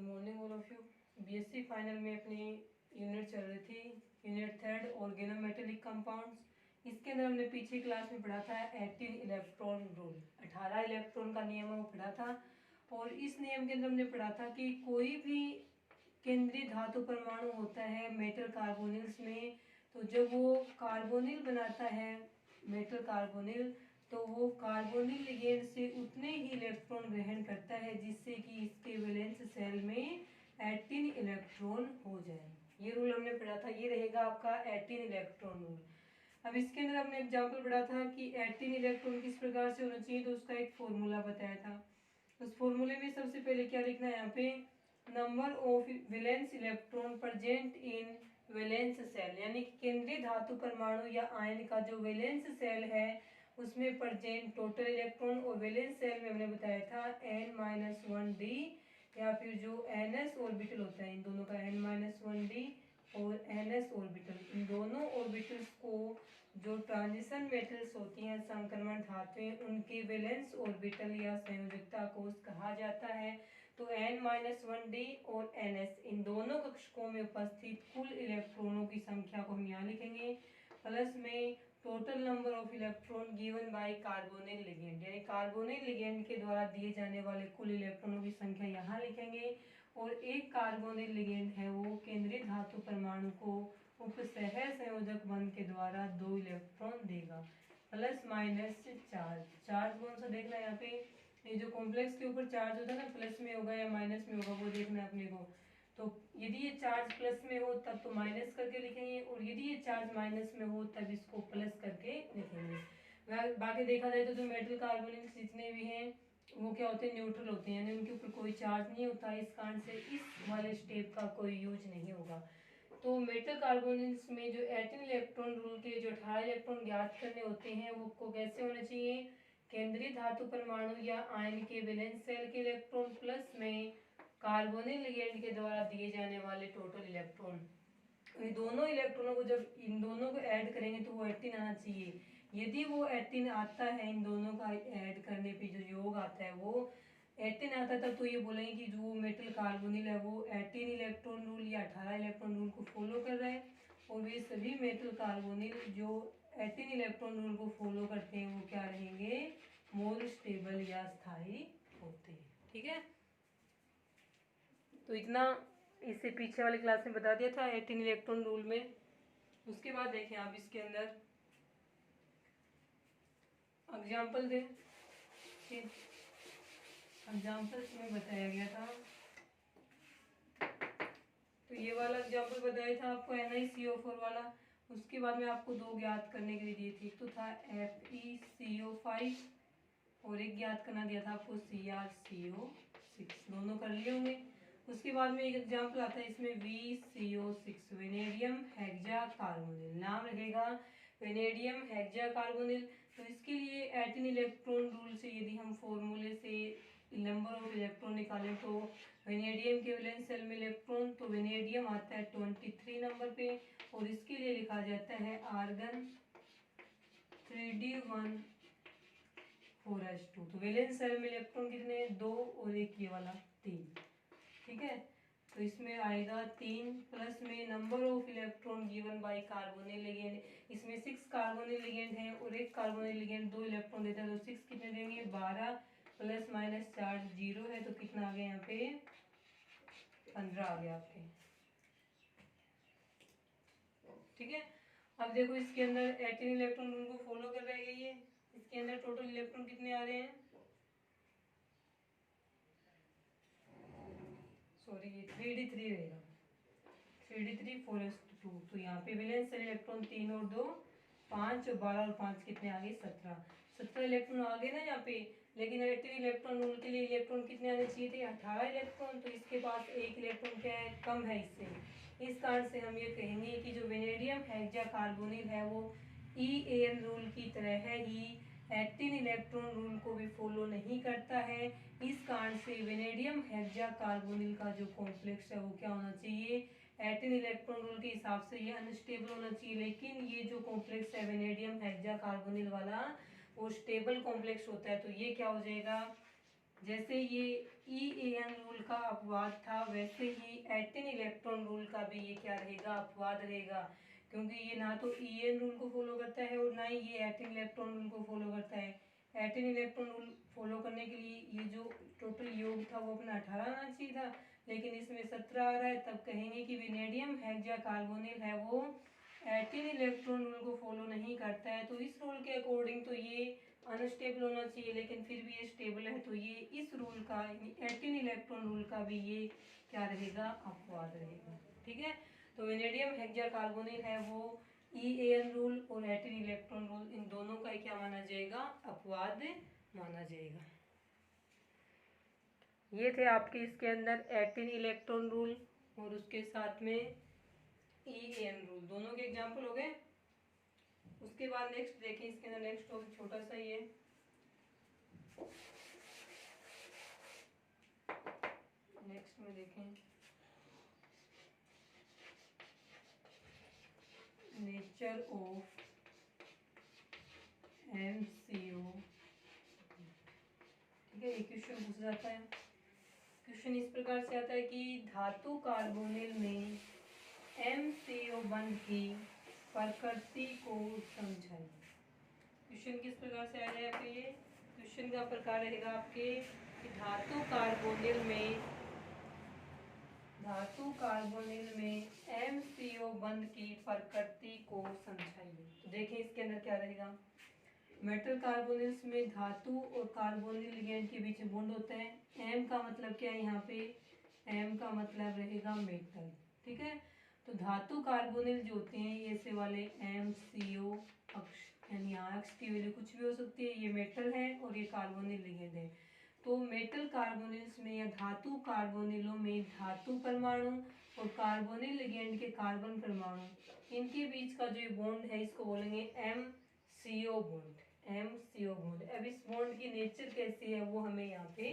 Morning all of you. BSc final में अपनी unit चल रही थी, यूनिट थर्ड ऑर्गेनोमेटेलिक कंपाउंड्स। इसके अंदर हमने पीछे क्लास में पढ़ा था 18 इलेक्ट्रॉन रूल, 18 इलेक्ट्रॉन का नियम वो पढ़ा था। और इस नियम के अंदर हमने पढ़ा था कि कोई भी केंद्रीय धातु परमाणु होता है मेटल कार्बोनिल्स में, तो जब वो कार्बोनिल बनाता है मेटल कार्बोनिल, तो वो कार्बोनिल लिगेंड से उतने ही इलेक्ट्रॉन ग्रहण करता है जिससे कि इसके वैलेंस सेल में 18 इलेक्ट्रॉन हो जाए। ये रूल हमने पढ़ा था, ये रहेगा आपका 18 इलेक्ट्रॉन रूल। अब इसके अंदर हमने एग्जांपल पढ़ा था कि 18 इलेक्ट्रॉन किस प्रकार से होना चाहिए, तो उसका एक फॉर्मूला बताया था। उस फॉर्मूले में सबसे पहले क्या लिखना है यहाँ पे, number of valence electron present in valence shell, यानी कि केंद्रीय धातु परमाणु या आयन का जो वैलेंस सेल है उसमें प्रेजेंट टोटल इलेक्ट्रॉन। और वैलेंस सेल में हमने बताया था n-1d, या फिर जो ns ऑर्बिटल होता है इन दोनों का n-1d और ns ऑर्बिटल, इन दोनों ऑर्बिटल्स को जो ट्रांजिशन मेटल्स होती हैं संक्रमण धातुएं, उनके वैलेंस ऑर्बिटल या संयोजकता कोष कहा जाता है। तो n-1d और ns इन दोनों कक्षकों में उपस्थित कुल इलेक्ट्रॉनों की संख्या को हम यहाँ लिखेंगे, प्लस में total number of electron given by carbonyl ligand, यानी कार्बोनिल लिगेंड के द्वारा दिए जाने वाले कुल इलेक्ट्रॉनों की संख्या यहाँ लिखेंगे। और एक कार्बोनिल लिगेंड है वो केंद्रीय धातु परमाणु को उपसह संयोजक बंध के द्वारा 2 इलेक्ट्रॉन देगा। प्लस माइनस चार्ज कौन सा देखना है यहाँ पे, ये जो कॉम्प्लेक्स के ऊपर चार्ज होता है ना, प्लस में होगा या माइनस में होगा वो देखना है अपने को। तो यदि ये चार्ज प्लस में हो तब तो माइनस करके लिखेंगे, और यदि ये चार्ज माइनस में हो तब इसको प्लस करके लिखेंगे। बाकी देखा जाए तो जो मेटल कार्बोनिल जितने भी हैं वो क्या होते हैं, न्यूट्रल होते हैं, यानी उनके ऊपर कोई चार्ज नहीं होता। इस कारण से इस वाले स्टेप का कोई यूज नहीं होगा। तो मेटल कार्बोनिल्स में जो 18 इलेक्ट्रॉन रूल के जो 18 इलेक्ट्रॉन ज्ञात करने होते हैं वो को कैसे होने चाहिए, केंद्रीय धातु परमाणु या आयन के वैलेंस सेल के इलेक्ट्रॉन प्लस में कार्बोनिल लिगेंड के द्वारा दिए जाने वाले टोटल इलेक्ट्रॉन। ये दोनों इलेक्ट्रॉनों को जब इन दोनों को ऐड करेंगे तो वो 18 आना चाहिए। यदि वो 18 आता है, इन दोनों का ऐड करने पे जो योग आता है वो 18 आता है, तब तो ये बोलेंगे कि जो मेटल कार्बोनिल है वो 18 इलेक्ट्रॉन रूल या 18 इलेक्ट्रॉन रूल को फॉलो कर रहा है। और वे सभी मेटल कार्बोनिल जो 18 इलेक्ट्रॉन रूल को फॉलो करते हैं वो क्या रहेंगे, मोर स्टेबल या स्थायी होते हैं। ठीक है, तो इतना इससे पीछे वाली क्लास में बता दिया था 18 इलेक्ट्रॉन रूल में। उसके बाद देखें आप इसके अंदर एग्जाम्पल दें, एग्जाम्पल्स में बताया गया था। तो ये वाला एग्जाम्पल बताया था आपको NiCO4 वाला। उसके बाद में आपको दो ज्ञात करने के लिए दिए थे, एक तो था FeCO5 और एक ज्ञात करना दिया था आपको CrCO6, दोनों कर लिए होंगे। उसके बाद में एक एग्जाम्पल आता है इसमें VCO6 वेनेडियम हेक्सा कार्बोनिल, नाम रहेगा वेनेडियम हेक्सा कार्बोनिल। तो इसके लिए 18 इलेक्ट्रॉन रूल से यदि हम फॉर्मूले से नंबर ऑफ इलेक्ट्रॉन निकालें तो वेनेडियम के वैलेंस सेल में इलेक्ट्रॉन, तो वेनेडियम आता है 23 नंबर पे, और इसके लिए लिखा जाता है आर्गन 3d1 4s2। तो वैलेंस सेल में इलेक्ट्रॉन कितने, 2 और एक ये वाला 3। ठीक है, तो इसमें आएगा 3 प्लस में number of electron given by carbonyl ligand, इसमें 6 कार्बोनिल लिगेंड है और एक कार्बोनिल लिगेंड 2 इलेक्ट्रॉन देता है, तो 6 कितने देंगे 12, प्लस माइनस चार्ज 0 है तो कितना आ गया यहाँ पे 15 आ गया आपके। ठीक है, अब देखो इसके अंदर 18 इलेक्ट्रॉन रूल को फॉलो कर रहे हैं ये, इसके अंदर टोटल इलेक्ट्रॉन कितने आ रहे हैं, सॉरी ये 3d3 रहेगा, 3d3 4s2। तो यहाँ पे वैलेंस सेल इलेक्ट्रॉन 3 और 2 5 और 12 और 5 कितने आ गए 17 इलेक्ट्रॉन आ गए ना यहाँ पे। लेकिन 18 इलेक्ट्रॉन रूल के लिए इलेक्ट्रॉन कितने आने चाहिए थे 18 इलेक्ट्रॉन, तो इसके पास एक इलेक्ट्रॉन क्या है कम है इससे। इस कारण से हम ये कहेंगे कि जो वेनेडियम हेक्सा कार्बोनिल है वो EAN रूल की तरह है ही 18 इलेक्ट्रॉन रूल को भी फॉलो नहीं करता है। इस कारण से वेनेडियम हेक्सा कार्बोनिल का जो कॉम्प्लेक्स है वो क्या होना चाहिए, 18 इलेक्ट्रॉन रूल के हिसाब से ये अनस्टेबल होना चाहिए। लेकिन ये जो कॉम्प्लेक्स है वेनेडियम हेक्सा कार्बोनिल वाला वो स्टेबल कॉम्प्लेक्स होता है, तो ये क्या हो जाएगा जैसे ये EAN रूल का अपवाद था, वैसे ही 18 इलेक्ट्रॉन रूल का भी ये क्या रहेगा, अपवाद रहेगा, क्योंकि ये ना तो EAN रूल को फॉलो करता है और ना ही ये 18 इलेक्ट्रॉन रूल को फॉलो करता है। 18 इलेक्ट्रॉन रूल फॉलो करने के लिए ये जो टोटल योग था वो अपना 18 आना चाहिए था, लेकिन इसमें 17 आ रहा है, तब कहेंगे कि वेनेडियम हेक्साकार्बोनिल है वो 18 इलेक्ट्रॉन रूल को फॉलो नहीं करता है। तो इस रूल के अकॉर्डिंग तो ये अनस्टेबल होना चाहिए, लेकिन फिर भी ये स्टेबल है, तो ये इस रूल का 18 इलेक्ट्रॉन रूल का भी ये क्या रहेगा, अपवाद रहेगा। ठीक है, तो वेनेडियम हेक्साकार्बोनिल है वो EAN रूल और 18 इलेक्ट्रॉन रूल, इन दोनों का क्या माना जाएगा, अपवाद माना जाएगा। ये थे आपके इसके अंदर 18 इलेक्ट्रॉन रूल और उसके साथ में EAN रूल, दोनों के एग्जाम्पल हो गए। उसके बाद नेक्स्ट देखें, इसके अंदर नेक्स्ट टॉपिक छोटा सा ही है, नेक्स्ट में देखें नेचर ऑफ MCO। ठीक है, एक क्वेश्चन पूछा जाता है, क्वेश्चन इस प्रकार से आता है कि धातु कार्बोनिल में MCO बंध की प्रकृति को समझाइए। क्वेश्चन किस प्रकार से आया है आपके, ये क्वेश्चन का प्रकार रहेगा आपके कि धातु कार्बोनिल में MCO बंध की प्रकृति को समझाइए। तो देखिए इसके अंदर क्या रहेगा, मेटल कार्बोनिल्स में धातु और कार्बोनिल लिगेंड के बीच बॉन्ड होता है। M का मतलब क्या है यहाँ पे, M का मतलब रहेगा मेटल। ठीक है, तो धातु कार्बोनिल जो होते हैं ये ऐसे वाले MCO अक्ष, यानी यहाँ अक्ष की वैल्यू कुछ भी हो सकती है, ये मेटल है और ये कार्बोनिल लिगेंड है। तो मेटल कार्बोनिल्स में या धातु कार्बोनिलों में धातु परमाणु और कार्बोनिल लिगेंड के कार्बन परमाणु, इनके बीच का जो बॉन्ड है इसको बोलेंगे MCO बॉन्ड। MCO बॉन्ड, अब इस बॉन्ड की नेचर कैसी है वो हमें यहाँ पे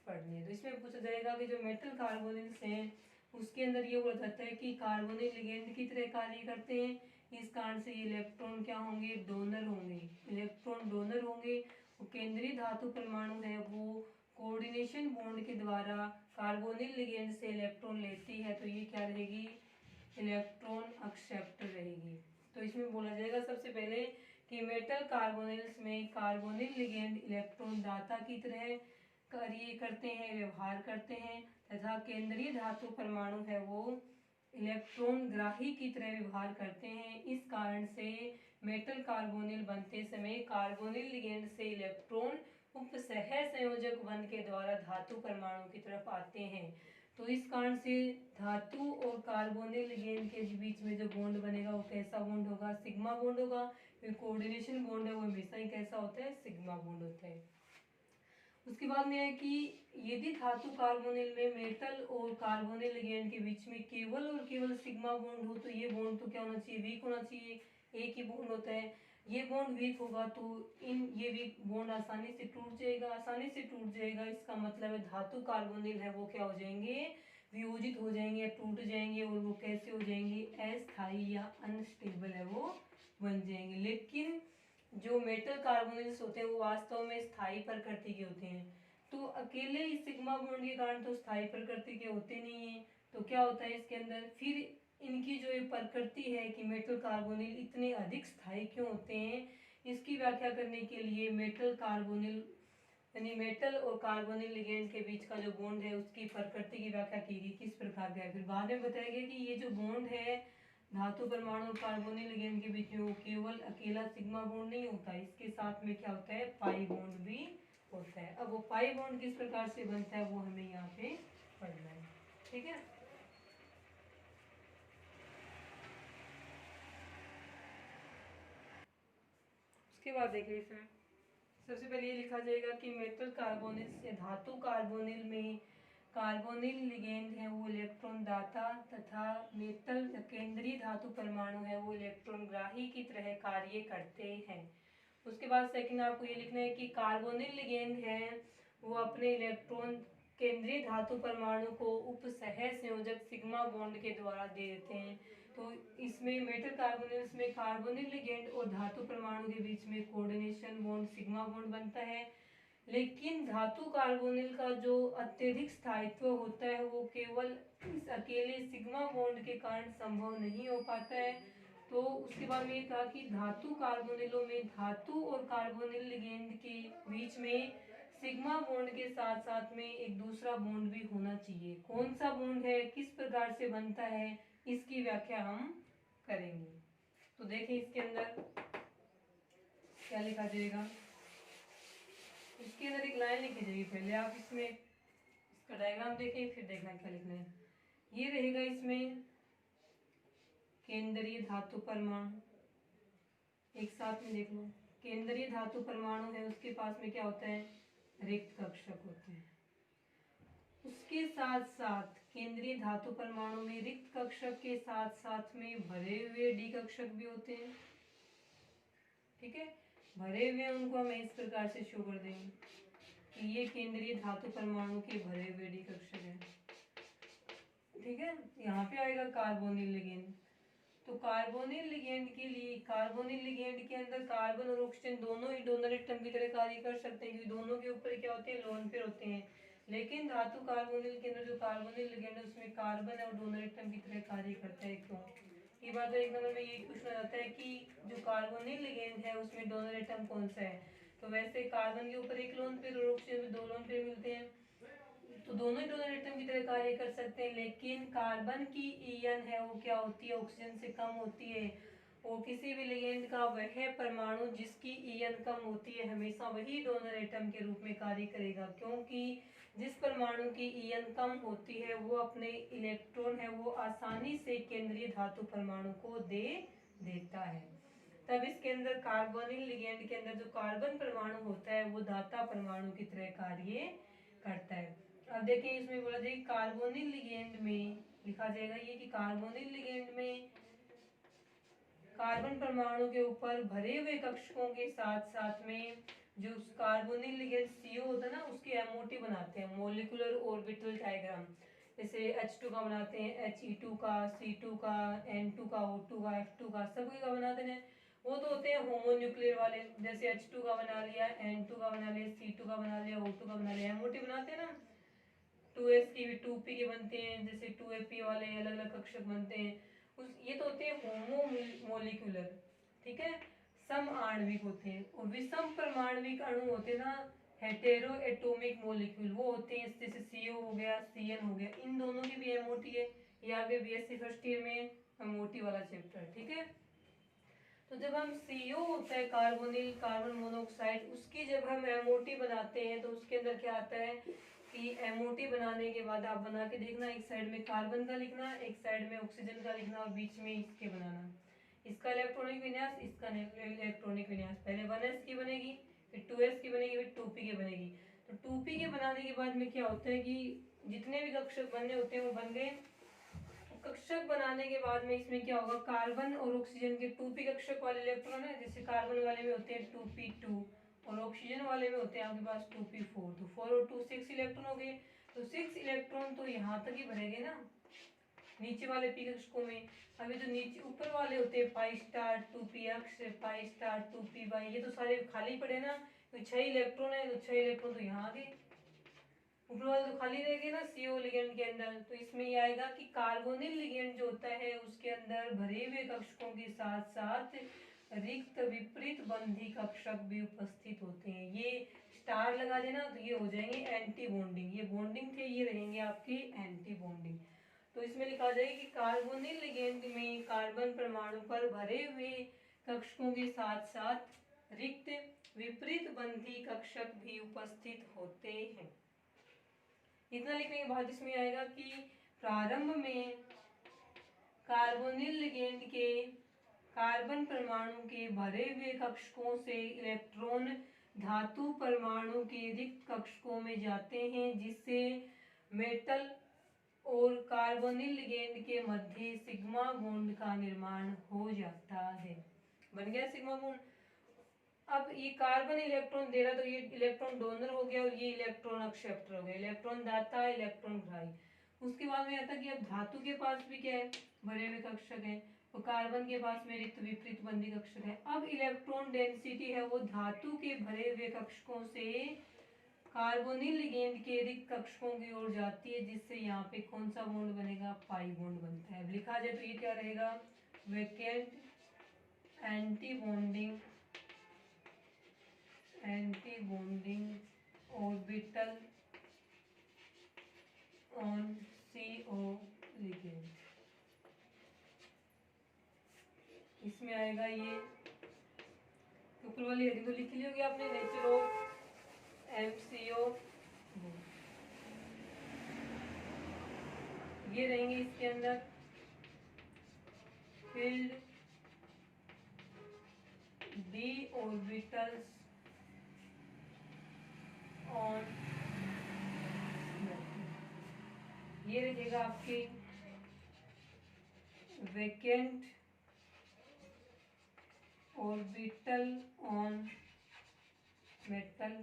पढ़नी है। तो इसमें पूछा जाएगा कि जो मेटल कार्बोनिल्स हैं उसके अंदर ये बोला जाता है कि कार्बोनिल लिगेंड की तरह कार्य करते हैं, इस कारण से इलेक्ट्रॉन क्या होंगे, डोनर होंगे, इलेक्ट्रॉन डोनर होंगे। केंद्रीय धातु परमाणु है वो कोऑर्डिनेशन बॉन्ड के द्वारा कार्बोनिल लिगेंड से इलेक्ट्रॉन लेती है, तो ये क्या रहेगी, इलेक्ट्रॉन एक्सेप्टर रहेगी। तो इसमें बोला जाएगा सबसे पहले कि मेटल कार्बोनिल्स में कार्बोनिल लिगेंड इलेक्ट्रॉन दाता की तरह कार्य करते हैं, व्यवहार करते हैं, तथा केंद्रीय धातु परमाणु है वो इलेक्ट्रॉन ग्राही की तरह व्यवहार करते हैं। इस कारण से मेटल कार्बोनिल बनते समय कार्बोनिल लिगेंड से इलेक्ट्रॉन उपसह संयोजक बंध के द्वारा धातु परमाणु की तरफ आते हैं। तो इस कारण से धातु और कार्बोनिल लिगेंड के बीच में जो बॉन्ड बनेगा वो कैसा बॉन्ड होगा, सिग्मा बॉन्ड होगा। कोऑर्डिनेशन बॉन्ड है वो हमेशा ही कैसा होता है, सिग्मा बॉन्ड होता है। उसके बाद में है कि यदि धातु कार्बोनिल में मेटल और कार्बोनिल लिगेंड के बीच में केवल और केवल सिग्मा बॉन्ड हो, तो ये बॉन्ड तो क्या होना चाहिए, वीक होना चाहिए, एक ही बॉन्ड होता है। ये बॉन्ड वीक होगा तो ये वीक बॉन्ड आसानी से टूट जाएगा, इसका मतलब है धातु कार्बोनिल है वो क्या हो जाएंगे, वियोजित हो जाएंगे, टूट जाएंगे, और वो कैसे हो जाएंगे, अस्थायी या अनस्टेबल है वो बन जाएंगे। लेकिन जो मेटल कार्बोनिल्स होते हैं वो वास्तव में स्थायी प्रकृति के होते हैं, तो अकेले इस सिग्मा बॉन्ड के कारण तो स्थायी प्रकृति के होते नहीं है। तो क्या होता है इसके अंदर, फिर इनकी जो ये प्रकृति है कि मेटल कार्बोनिल इतने अधिक स्थायी क्यों होते हैं, इसकी व्याख्या करने के लिए मेटल कार्बोनिल यानी मेटल और कार्बोनिल लिगेंड के बीच का जो बॉन्ड है उसकी प्रकृति की व्याख्या की गई, किस प्रकार का है। फिर बाद में बताया गया कि ये जो बॉन्ड है धातु परमाणु और कार्बोनिल लिगेंड के बीच में वो केवल अकेला सिग्मा बॉन्ड नहीं होता, इसके साथ में क्या होता है, पाई बॉन्ड भी होता है। अब वो पाई बॉन्ड किस प्रकार से बनता है वो हमें यहाँ पे पढ़ना है। ठीक है, उसके बाद देखिए इसमें सबसे पहले ये लिखा जाएगा कि मेटल कार्बोनिल से धातु कार्बोनिल में कार्बोनिल लिगेंड है वो इलेक्ट्रॉन दाता तथा मेटल केंद्रीय धातु परमाणु है वो इलेक्ट्रॉन ग्राही की तरह कार्य करते हैं। उसके बाद सेकंड आपको ये लिखना है कि कार्बोनिल लिगेंड है वो अपने इलेक्ट्रॉन केंद्रीय धातु परमाणु को उपसह संयोजक सिग्मा बॉन्ड के द्वारा दे देते हैं। तो इसमें मेटल कार्बोनिल्स में कार्बोनिल लिगेंड और धातु परमाणु के बीच में कोऑर्डिनेशन बॉन्ड सिग्मा बॉन्ड बनता है। लेकिन धातु कार्बोनिल का जो अत्यधिक स्थायित्व होता है वो केवल इस अकेले सिग्मा बॉन्ड के कारण संभव नहीं हो पाता है। तो उसके बाद में कहा कि धातु कार्बोनिलों में धातु और कार्बोनिल लिगेंड के बीच में सिग्मा बॉन्ड के साथ साथ में एक दूसरा बॉन्ड भी होना चाहिए। कौन सा बॉन्ड है, किस प्रकार से बनता है, इसकी व्याख्या हम करेंगे। तो देखें इसके अंदर क्या लिखा जाएगा। इसके अंदर एक लाइन लिखी जाएगी, पहले आप इसमें इसका डायग्राम देखें फिर देखना क्या लिखना है। ये रहेगा इसमें केंद्रीय धातु परमाणु, एक साथ में देख लो। केंद्रीय धातु परमाणु है, उसके पास में क्या होता है, रिक्त कक्षक होते हैं। उसके साथ साथ केंद्रीय धातु परमाणु में रिक्त कक्षक के साथ साथ में भरे हुए डी कक्षक भी होते हैं। ठीक है, भरे हुए उनको हम इस प्रकार से शो कर देंगे कि ये केंद्रीय धातु परमाणु के भरे हुए डी कक्षक है। ठीक है, यहाँ पे आएगा कार्बोनिल लिगेंड। तो कार्बोनिल लिगेंड के लिए, कार्बोनिल लिगेंड के अंदर कार्बन और ऑक्सीजन दोनों ही डोनर एटम की तरह कार्य कर सकते हैं, क्योंकि दोनों के ऊपर क्या होते हैं, लोन पेयर होते हैं। लेकिन धातु कार्बोनिल के अंदर जो कार्बोनिल लिगेंड है उसमें कार्बन और डोनर एटम की तरह कार्य करता है। क्यों, ये बात एक नंबर में ये पूछना जाता है कि जो कार्बोनिल लिगेंड है उसमें डोनर एटम कौन सा है। तो वैसे कार्बन के ऊपर एक लोन पेयर और ऑक्सीजन में 2 लोन पेयर मिलते हैं, तो दोनों ही डोनर एटम की तरह कार्य कर सकते हैं। लेकिन कार्बन की ईएन है वो क्या होती है, ऑक्सीजन से कम होती है। और किसी भी लिगेंड का वह परमाणु जिसकी ईएन कम होती है हमेशा वही डोनर एटम के रूप में कार्य करेगा, क्योंकि जिस परमाणु की ईएन कम होती है वो अपने इलेक्ट्रॉन है वो आसानी से केंद्रीय धातु परमाणु को दे देता है। तब इसके अंदर कार्बोनिल लिगेंड के अंदर जो कार्बन परमाणु होता है वो दाता परमाणु की तरह कार्य करता है। अब देखिए इसमें बोला जाए कार्बोनिल लिगेंड में लिखा जाएगा ये कि कार्बोनिल लिगेंड में कार्बन परमाणु के ऊपर भरे हुए कक्षकों के साथ साथ में जो कार्बोनिल लिगेंड CO होता है ना उसके एमओटी बनाते हैं, मॉलिक्यूलर ऑर्बिटल डायग्राम। जैसे H2 का बनाते हैं, He2 का, C2 का, N2 का, O2 का, F2 का, सभी का बनाते हैं। वो तो होते हैं होमोन्यूक्लियर वाले, जैसे H2 का बना लिया, N2 का बना लिया, C2 का बना लिया, O2 का बना लिया। एमओटी बनाते हैं ना, 2s की भी 2p के बनते हैं, जैसे 2ap वाले अलग अलग कक्षक बनते हैं। ये तो होते हैं होमो मोलिकुलर। ठीक है, सम आणविक होते हैं। और विषम परमाणविक अणु होते हैं ना, हेटेरो एटॉमिक मोलिक्यूल, वो होते हैं जैसे CO हो गया, CN हो गया। इन दोनों की भी एमओटी है, ये आगे BSc फर्स्ट ईयर में एमओटी वाला चैप्टर। ठीक है, तो जब हम CO होता है कार्बोनिल कार्बन मोनोऑक्साइड, उसकी जब हम एमओटी बनाते हैं तो उसके अंदर क्या आता है कि एमओटी बनाने के बाद आप बना के देखना, एक साइड में कार्बन का लिखना, एक साइड में ऑक्सीजन का लिखना और बीच में इसके बनाना। इसका इलेक्ट्रॉनिक विन्यास, इसका इलेक्ट्रॉनिक विन्यास, पहले 1s की बनेगी, फिर 2s की बनेगी, फिर 2p की बनेगी। तो 2p के बनाने के बाद में क्या होता है कि जितने भी कक्षक बनने होते हैं वो बन गए। कक्षक बनाने के बाद में इसमें क्या होगा, कार्बन और ऑक्सीजन के 2p कक्षक वाले इलेक्ट्रॉन है, जैसे कार्बन वाले में होते हैं 2p2 और ऑक्सीजन वाले में होते हैं आपके पास 2p4। तो 4 और 2 6 इलेक्ट्रॉन हो गए। तो 6 इलेक्ट्रॉन तो यहाँ तक ही भरेंगे ना नीचे वाले p कक्षकों में। अभी जो नीचे ऊपर वाले होते हैं pi star 2px, pi star 2py, ये तो सारे खाली पड़े ना। तो 6 इलेक्ट्रॉन है तो 6 इलेक्ट्रॉन तो यहाँ आ गए, ऊपर वाले तो खाली रहेंगे ना CO लिगेंड के अंदर। तो इसमें ये आएगा कि कार्बोनिल लिगेंड जो होता है उसके अंदर भरे हुए कक्षकों के साथ साथ रिक्त विपरीत बंधी कक्षक भी उपस्थित होते हैं। ये स्टार लगा देना तो ये हो जाएंगे एंटी बॉन्डिंग, ये बॉन्डिंग थे, ये रहेंगे आपके एंटी बॉन्डिंग। तो इसमें लिखा जाएगा कि कार्बोनिल लिगेंड में कार्बन परमाणु पर भरे हुए कक्षकों के साथ साथ रिक्त विपरीत बंधी कक्षक भी उपस्थित होते हैं। इतना लिखने के बाद इसमें आएगा कि प्रारंभ में कार्बोनिल लिगेंड के कार्बन परमाणु के भरे हुए कक्षकों से इलेक्ट्रॉन धातु परमाणु के रिक्त कक्षकों में जाते हैं, जिससे मेटल और कार्बोनिल लिगेंड के मध्य सिग्मा बॉन्ड का निर्माण हो जाता है। बन गया सिग्मा बॉन्ड। अब ये कार्बन इलेक्ट्रॉन दे रहा तो ये इलेक्ट्रॉन डोनर हो गया और ये इलेक्ट्रॉन एक्सेप्टर हो गया, इलेक्ट्रॉन दाता इलेक्ट्रॉन ग्राही। उसके बाद में आता कि अब धातु के पास भी क्या है, भरे हुए कक्षक है, तो कार्बन के पास में रिक्त विपरीत बंधी कक्षक है। अब इलेक्ट्रॉन डेंसिटी है वो धातु के भरे हुए कक्षकों से कार्बोनिल लिगेंड के रिक्त कक्षकों की ओर जाती है, जिससे यहाँ पे कौन सा बॉन्ड बनेगा, पाई बॉन्ड बनता है। अब लिखा जाए तो ये क्या रहेगा, vacant anti bonding orbital on CO ligand. इसमें आएगा ये, ऊपर वाली हेडिंग तो लिख ली होगी आपने, नेचर ऑफ MCO। ये रहेंगे इसके अंदर फिल्ड d ऑर्बिटल्स ऑन, ये रहेगा आपके वेकेंट ऑर्बिटल ऑन मेटल,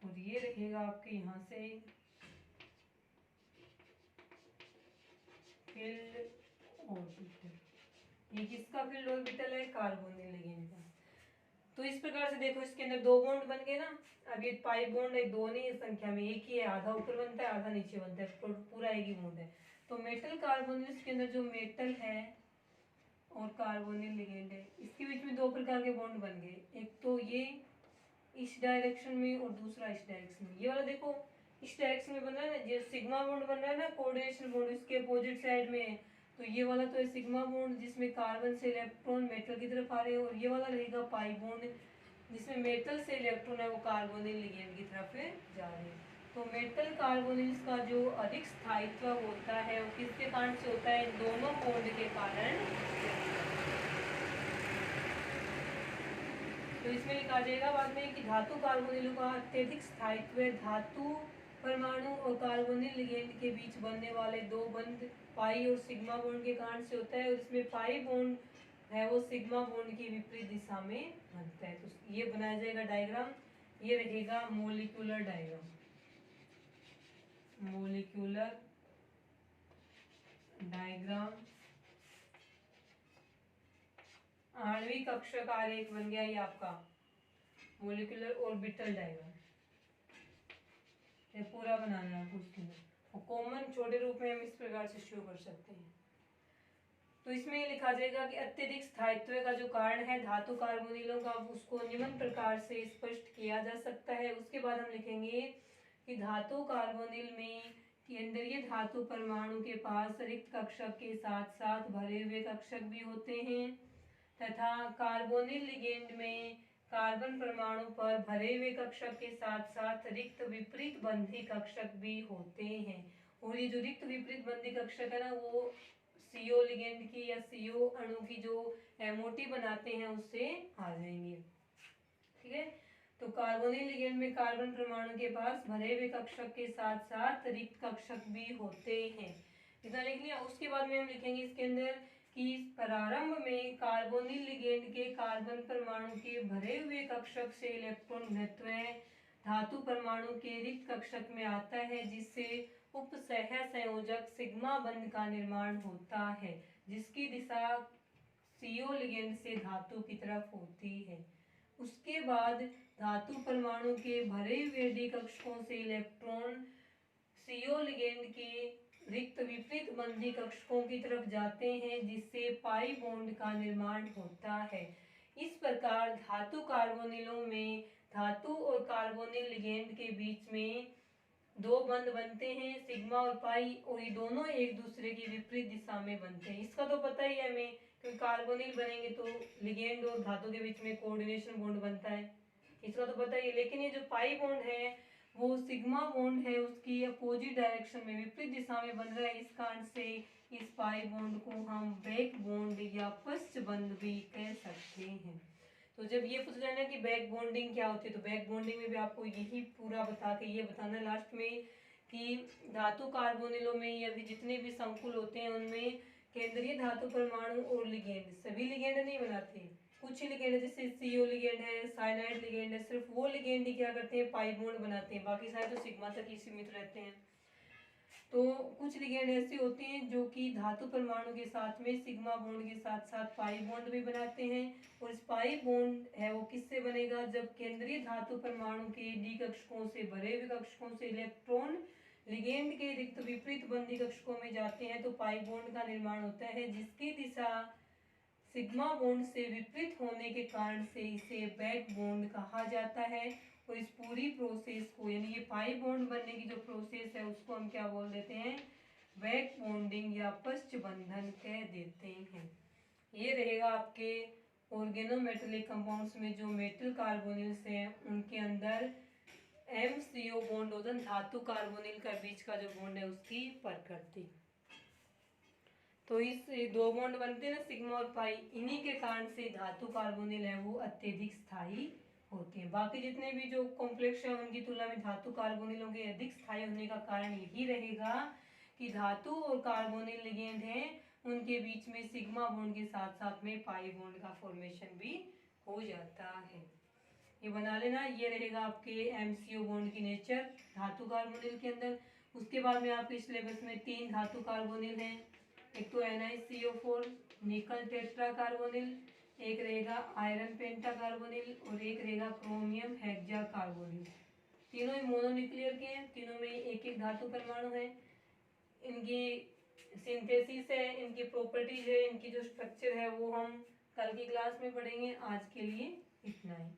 और ये रहेगा आपके यहाँ से फील्ड ऑर्बिटल। ये किसका फील्ड ऑर्बिटल है, कार्बोनिल लिगेंड का। तो इस प्रकार से देखो इसके अंदर दो बॉन्ड बन गए ना। अब ये पाई बॉन्ड है, दो नहीं है संख्या में, एक ही है, आधा ऊपर बनता है आधा नीचे बनता है, पूरा एक ही बॉन्ड है। तो मेटल कार्बोनिल के अंदर जो मेटल है और कार्बोनिल लिगेंड है, इसके बीच में दो प्रकार के बॉन्ड बन गए, एक तो ये इस डायरेक्शन में और दूसरा इस डायरेक्शन में। ये वाला देखो इस डायरेक्शन में बन रहा है ना, जो सिग्मा बॉन्ड बन रहा है ना, कोऑर्डिनेशन बॉन्ड, इसके अपोजिट साइड में है। तो ये वाला तो है सिग्मा बॉन्ड जिसमें कार्बन से इलेक्ट्रॉन मेटल की तरफ आ रहे हैं, और ये वाला रहेगा पाई बॉन्ड जिसमें मेटल से इलेक्ट्रॉन है वो कार्बोनिल लिगेंड की तरफ जा रहे हैं। तो मेटल कार्बोनिल का जो अधिक स्थायित्व होता है वो किसके कारण से होता है, इन दोनों बॉन्ड के कारण। तो इसमें लिखा जाएगा बाद में कि धातु कार्बोनिलों का अत्यधिक स्थायित्व धातु परमाणु और कार्बोनिल लिगेंड के बीच बनने वाले दो बंध पाई और सिग्मा बॉन्ड के कारण से होता है, और इसमें पाई बॉन्ड है वो सिग्मा बॉन्ड की विपरीत दिशा में बनता है। तो ये बनाया जाएगा डायग्राम, ये रहेगा मोलिकुलर डायग्राम, मोलिकुलर डायग्राम। आणविक कक्षक आरेख बन गया ये आपका मोलिकुलर ऑर्बिटल डायग्राम। ये पूरा बनाना है उसके अंदर, और कॉमन छोटे रूप में हम इस प्रकार से शो कर सकते हैं। तो इसमें लिखा जाएगा कि अत्यधिक स्थायित्व का जो कारण है धातु कार्बोनिलों का, उसको निम्न प्रकार से स्पष्ट किया जा सकता है। उसके बाद हम लिखेंगे कि धातु कार्बोनिल में केंद्रीय धातु परमाणु के पास रिक्त कक्षक के साथ साथ भरे हुए कक्षक भी होते हैं, तथा कार्बोनिल लिगेंड में कार्बन परमाणु पर भरे हुए कक्षक के साथ साथ रिक्त विपरीत बंधी कक्षक भी होते हैं। और ये जो रिक्त विपरीत बंधी कक्षक है ना, वो CO लिगेंड की या CO अणु की जो MOT बनाते हैं उससे आ जाएंगे। ठीक है, तो कार्बोनिल लिगेंड में कार्बन परमाणु के पास भरे हुए कक्षक के साथ साथ रिक्त कक्षक भी होते हैं, इतना लिख लिया। उसके बाद में हम लिखेंगे इसके अंदर कि प्रारंभ में कार्बोनिल लिगेंड के कार्बन परमाणु के भरे हुए कक्षक से इलेक्ट्रॉन घनत्व धातु परमाणु के रिक्त कक्षक में आता है, जिससे उपसह संयोजक सिग्मा बंध का निर्माण होता है, जिसकी दिशा CO लिगेंड से धातु की तरफ होती है। उसके बाद धातु परमाणु के भरे हुए डी कक्षकों से इलेक्ट्रॉन CO लिगेंड के रिक्त विपरीत बंधी कक्षकों की तरफ जाते हैं, जिससे पाई बॉन्ड का निर्माण होता है। इस प्रकार धातु कार्बोनिलों में धातु और कार्बोनिल लिगेंड के बीच में दो बंध बनते हैं, सिग्मा और पाई, और ये दोनों एक दूसरे की विपरीत दिशा में बनते हैं। इसका तो पता ही है हमें, क्योंकि कार्बोनिल बनेंगे तो लिगेंड और धातु के बीच में कोऑर्डिनेशन बॉन्ड बनता है, इसका तो पता ही है। लेकिन ये जो पाई बॉन्ड है वो सिग्मा बॉन्ड है, उसकी अपोजिट डायरेक्शन में विपरीत दिशा में बन रहा है। इस कारण से इस पाई बॉन्ड को हम बैक बॉन्ड या पश्च बंध भी कह सकते हैं। तो जब ये पूछा जाए ना कि बैक बॉन्डिंग क्या होती है, तो बैक बॉन्डिंग में भी आपको यही पूरा बता के ये बताना लास्ट में कि धातु कार्बोनिलों में या भी जितने भी संकुल होते हैं उनमें केंद्रीय धातु परमाणु और लिगेंड, सभी लिगेंड नहीं बनाते, कुछ ही लिगेंड जैसे CO लिगेंड है, साइनाइड लिगेंड है, सिर्फ वो लिगेंड ही क्या करते हैं, पाई बॉन्ड बनाते हैं, बाकी सारे तो सिग्मा तक ही सीमित रहते हैं। तो कुछ लिगेंड ऐसे होते हैं जो कि धातु परमाणु के साथ में सिग्मा बॉन्ड के साथ साथ पाई बॉन्ड भी बनाते हैं। और इस पाई बॉन्ड है वो किससे बनेगा, जब केंद्रीय धातु परमाणु के डी कक्षकों से भरे हुए कक्षकों से इलेक्ट्रॉन लिगेंड के रिक्त विपरीत बंधी कक्षकों में जाते हैं तो पाई बॉन्ड का निर्माण होता है, जिसकी दिशा सिग्मा बॉन्ड से विपरीत होने के कारण से इसे बैक बॉन्ड कहा जाता है। और इस पूरी प्रोसेस को, यानी ये पाई बॉन्ड बनने की जो प्रोसेस है उसको हम क्या बोल देते हैं, बैक बॉन्डिंग या पश्च बंधन कह देते हैं। ये रहेगा आपके ऑर्गेनोमेटेलिक कंपाउंड्स में जो मेटल कार्बोनिल्स हैं उनके अंदर MCO बॉन्ड होता है, धातु कार्बोनिल का बीच का जो बॉन्ड है उसकी प्रकृति। तो इस दो बॉन्ड बनते हैं ना सिग्मा और पाई, इन्हीं के कारण से धातु कार्बोनिल है वो अत्यधिक स्थायी होते हैं। बाकी जितने भी जो कॉम्प्लेक्स है उनकी तुलना में धातु कार्बोनिलों के अधिक स्थायी होने का कारण यही रहेगा कि धातु और कार्बोनिल लिगेंड हैं उनके बीच में सिग्मा बॉन्ड के साथ साथ में पाई बॉन्ड का फॉर्मेशन भी हो जाता है। ये बना लेना, ये रहेगा आपके MCO बॉन्ड की नेचर धातु कार्बोनिल के अंदर। उसके बाद में आपके सिलेबस में 3 धातु कार्बोनिल हैं, एक तो NiCO4 निकल टेट्रा कार्बोनिल, एक रहेगा आयरन पेंटा कार्बोनिल और एक रहेगा क्रोमियम हेक्सा कार्बोनिल। तीनों ही मोनोन्यूक्लियर के हैं, तीनों में एक एक धातु परमाणु है। इनकी सिंथेसिस है, इनकी प्रॉपर्टीज है, इनकी जो स्ट्रक्चर है वो हम कल की क्लास में पढ़ेंगे। आज के लिए इतना ही।